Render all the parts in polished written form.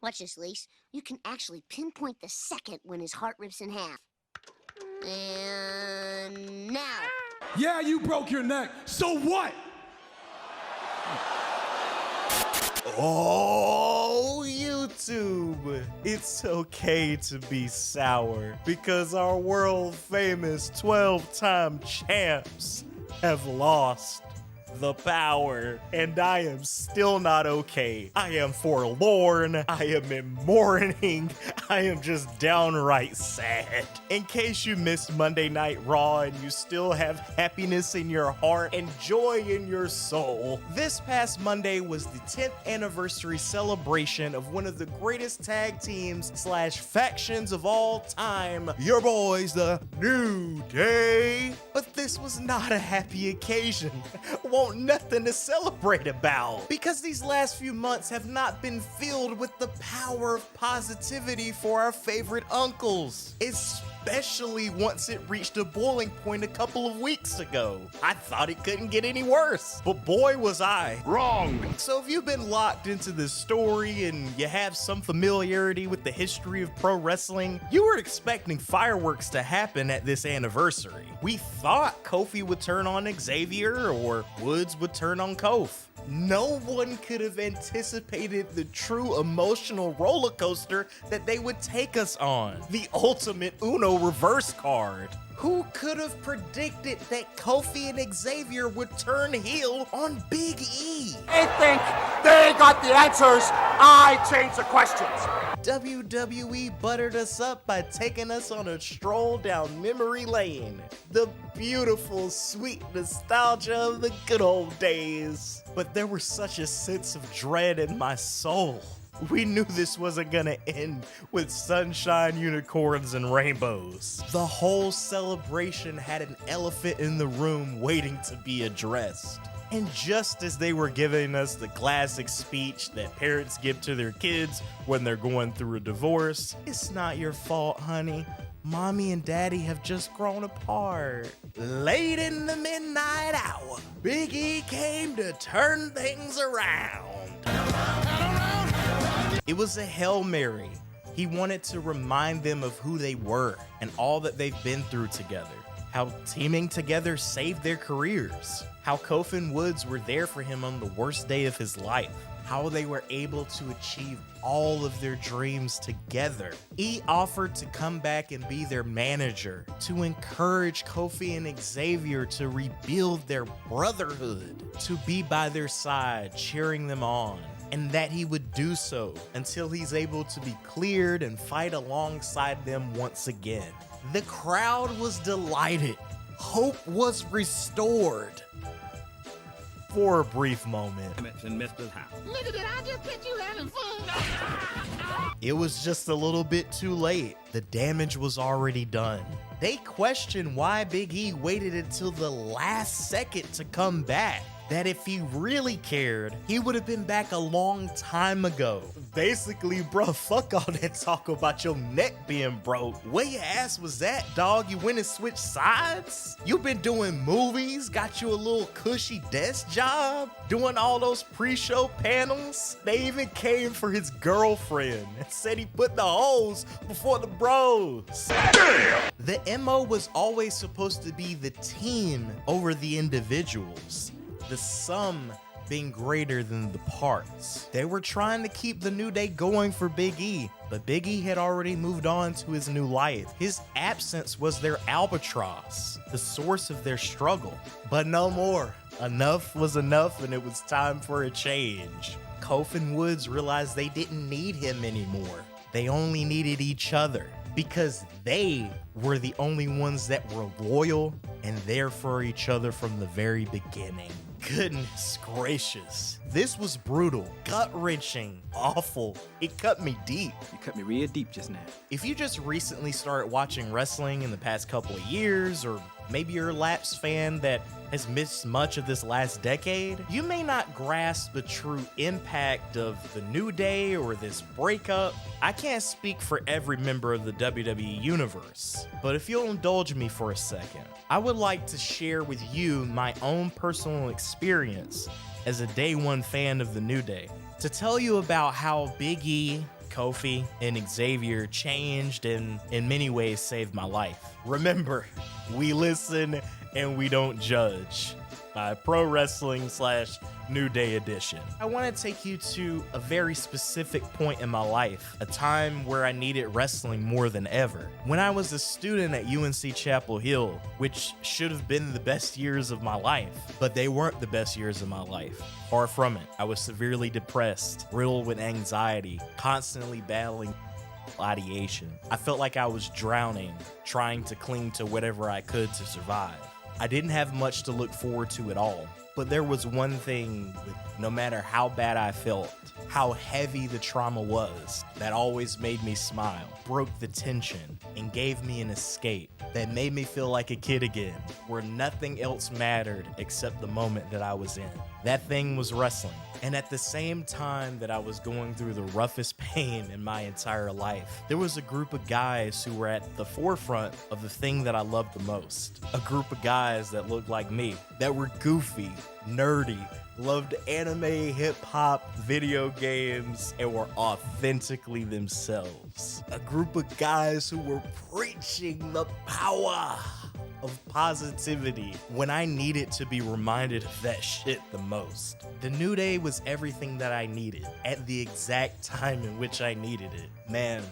Watch this, Lise. You can actually pinpoint the second when his heart rips in half. And now. Yeah, you broke your neck. So what? Oh, YouTube, it's okay to be sour because our world famous 12-time champs have lost the power, and I am still not okay. I am forlorn, I am in mourning, I am just downright sad. In case you missed Monday Night Raw and you still have happiness in your heart and joy in your soul, this past Monday was the 10th anniversary celebration of one of the greatest tag teams / factions of all time, your boys, the New Day. But this was not a happy occasion. Won't nothing to celebrate about, because these last few months have not been filled with the power of positivity for our favorite uncles, especially once it reached a boiling point a couple of weeks ago. I thought it couldn't get any worse, but boy was I wrong. So if you've been locked into this story and you have some familiarity with the history of pro wrestling, you were expecting fireworks to happen at this anniversary. We thought Kofi would turn on Xavier or Woods would turn on Kof. No one could have anticipated the true emotional roller coaster that they would take us on. The ultimate Uno reverse card. Who could have predicted that Kofi and Xavier would turn heel on Big E? They think they got the answers. I change the questions. WWE buttered us up by taking us on a stroll down memory lane. The beautiful, sweet nostalgia of the good old days. But there was such a sense of dread in my soul. We knew this wasn't gonna end with sunshine, unicorns, and rainbows. The whole celebration had an elephant in the room waiting to be addressed. And just as they were giving us the classic speech that parents give to their kids when they're going through a divorce, "It's not your fault, honey. Mommy and Daddy have just grown apart." Late in the midnight hour, Big E came to turn things around. It was a Hail Mary. He wanted to remind them of who they were and all that they've been through together. How teaming together saved their careers. How Kofi and Woods were there for him on the worst day of his life. How they were able to achieve all of their dreams together. He offered to come back and be their manager, to encourage Kofi and Xavier to rebuild their brotherhood, to be by their side, cheering them on, and that he would do so until he's able to be cleared and fight alongside them once again. The crowd was delighted. Hope was restored. For a brief moment. Nigga, did I just catch you having fun? It was just a little bit too late. The damage was already done. They questioned why Big E waited until the last second to come back. That if he really cared, he would have been back a long time ago. Basically, bro, fuck all that talk about your neck being broke. Where your ass was at, dog? You went and switched sides? You been doing movies, got you a little cushy desk job, doing all those pre-show panels? They even came for his girlfriend and said he put the hoes before the bros. Damn! The MO was always supposed to be the team over the individuals. The sum being greater than the parts. They were trying to keep the New Day going for Big E, but Big E had already moved on to his new life. His absence was their albatross, the source of their struggle. But no more. Enough was enough, and it was time for a change. Kofi and Woods realized they didn't need him anymore. They only needed each other, because they were the only ones that were loyal and there for each other from the very beginning. Goodness gracious. This was brutal, gut-wrenching, awful. It cut me deep. You cut me real deep just now. If you just recently started watching wrestling in the past couple of years, or maybe you're a lapsed fan that has missed much of this last decade, you may not grasp the true impact of the New Day or this breakup. I can't speak for every member of the WWE universe, but if you'll indulge me for a second, I would like to share with you my own personal experience as a day one fan of the New Day. To tell you about how Big E, Kofi and Xavier changed and in many ways saved my life. Remember, we listen and we don't judge. Pro Wrestling / New Day Edition. I want to take you to a very specific point in my life, a time where I needed wrestling more than ever. When I was a student at UNC Chapel Hill, which should have been the best years of my life, but they weren't the best years of my life. Far from it. I was severely depressed, riddled with anxiety, constantly battling ideation. I felt like I was drowning, trying to cling to whatever I could to survive. I didn't have much to look forward to at all, but there was one thing, no matter how bad I felt, how heavy the trauma was, that always made me smile, broke the tension, and gave me an escape that made me feel like a kid again, where nothing else mattered except the moment that I was in. That thing was wrestling. And at the same time that I was going through the roughest pain in my entire life, there was a group of guys who were at the forefront of the thing that I loved the most. A group of guys that looked like me, that were goofy, nerdy, loved anime, hip-hop, video games, and were authentically themselves. A group of guys who were preaching the power of positivity when I needed to be reminded of that shit the most. The New Day was everything that I needed at the exact time in which I needed it. Man,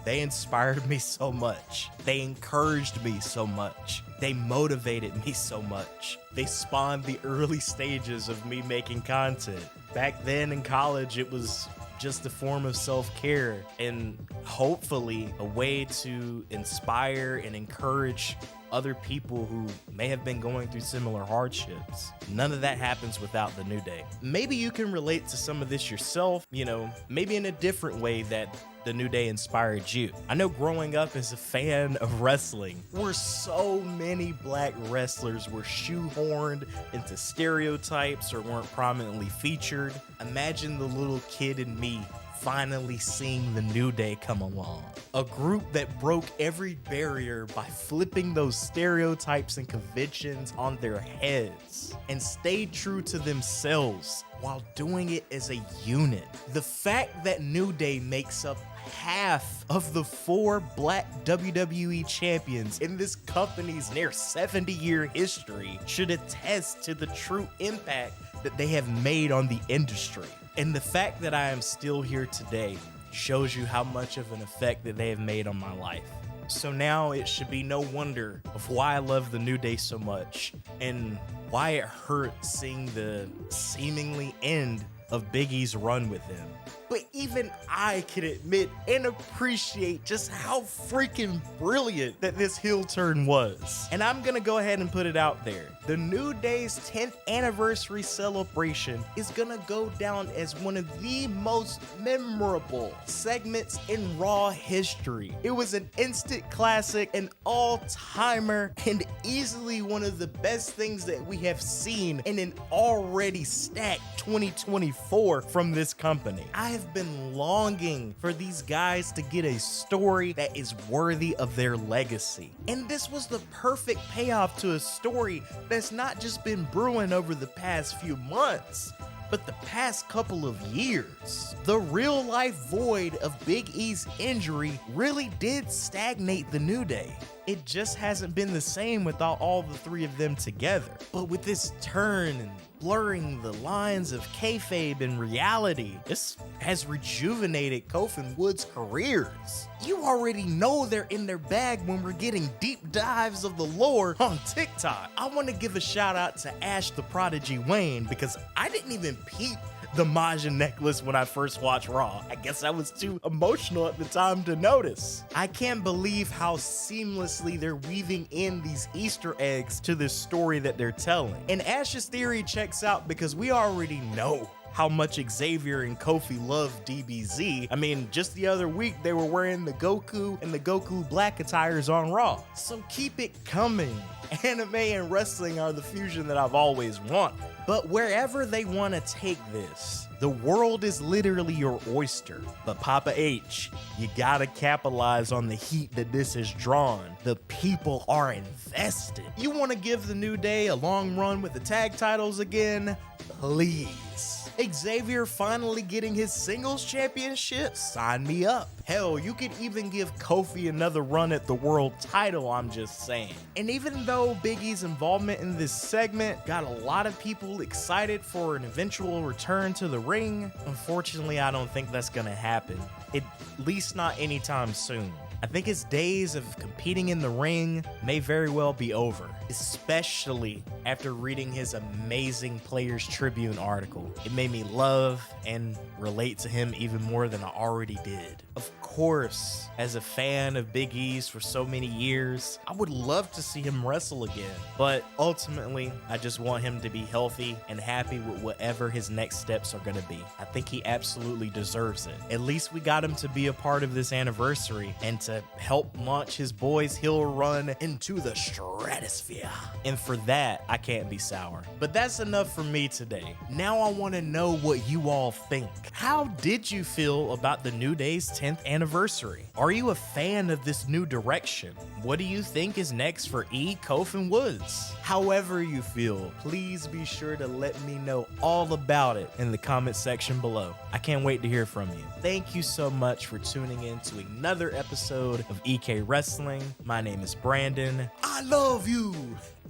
they inspired me so much. They encouraged me so much. They motivated me so much. They spawned the early stages of me making content. Back then in college, it was just a form of self-care and hopefully a way to inspire and encourage other people who may have been going through similar hardships. None of that happens without the New Day. Maybe you can relate to some of this yourself, maybe in a different way that the New Day inspired you. I know growing up as a fan of wrestling, where so many black wrestlers were shoehorned into stereotypes or weren't prominently featured. Imagine the little kid in me finally seeing the New Day come along. A group that broke every barrier by flipping those stereotypes and conventions on their heads and stayed true to themselves while doing it as a unit. The fact that New Day makes up half of the 4 black WWE champions in this company's near 70-year history should attest to the true impact that they have made on the industry. And the fact that I am still here today shows you how much of an effect that they have made on my life. So now it should be no wonder of why I love the New Day so much and why it hurt seeing the seemingly end of Big E's run with them. But even I can admit and appreciate just how freaking brilliant that this heel turn was. And I'm gonna go ahead and put it out there. The New Day's 10th anniversary celebration is gonna go down as one of the most memorable segments in Raw history. It was an instant classic, an all-timer, and easily one of the best things that we have seen in an already stacked 2024 from this company. I have been longing for these guys to get a story that is worthy of their legacy. And this was the perfect payoff to a story that's not just been brewing over the past few months, but the past couple of years. The real life void of Big E's injury really did stagnate the New Day. It just hasn't been the same without all the 3 of them together. But with this turn and blurring the lines of kayfabe and reality, this has rejuvenated Kofi and Wood's careers. You already know they're in their bag when we're getting deep dives of the lore on TikTok. I want to give a shout out to Ash the Prodigy Wayne because I didn't even peep the Maja necklace when I first watched Raw. I guess I was too emotional at the time to notice. I can't believe how seamlessly they're weaving in these Easter eggs to this story that they're telling. And Ash's theory checks out because we already know how much Xavier and Kofi love DBZ. I mean, just the other week, they were wearing the Goku and the Goku Black attires on Raw. So keep it coming. Anime and wrestling are the fusion that I've always wanted. But wherever they want to take this, the world is literally your oyster. But Papa H, you gotta capitalize on the heat that this has drawn. The people are invested. You want to give the New Day a long run with the tag titles again? Please. Xavier finally getting his singles championship? Sign me up. Hell, you could even give Kofi another run at the world title, I'm just saying. And even though Big E's involvement in this segment got a lot of people excited for an eventual return to the ring, unfortunately, I don't think that's gonna happen. At least not anytime soon. I think his days of competing in the ring may very well be over, especially after reading his amazing Players Tribune article. It made me love and relate to him even more than I already did. Of course, as a fan of Big E's for so many years, I would love to see him wrestle again, but ultimately, I just want him to be healthy and happy with whatever his next steps are gonna be. I think he absolutely deserves it. At least we got him to be a part of this anniversary and to help launch his boys' heel run into the stratosphere. And for that, I can't be sour. But that's enough for me today. Now I want to know what you all think. How did you feel about the New Day's 10th anniversary? Are you a fan of this new direction? What do you think is next for E, Kofi, and Woods? However you feel, please be sure to let me know all about it in the comment section below. I can't wait to hear from you. Thank you so much for tuning in to another episode of EK Wrestling. My name is Brandon. I love you,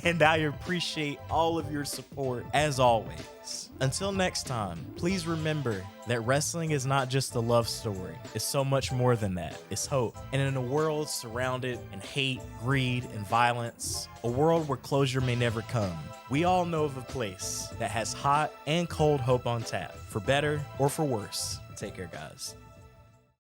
and I appreciate all of your support as always. Until next time, please remember that wrestling is not just a love story. It's so much more than that. It's hope. And in a world surrounded in hate, greed, and violence, a world where closure may never come, we all know of a place that has hot and cold hope on tap, for better or for worse. Take care, guys.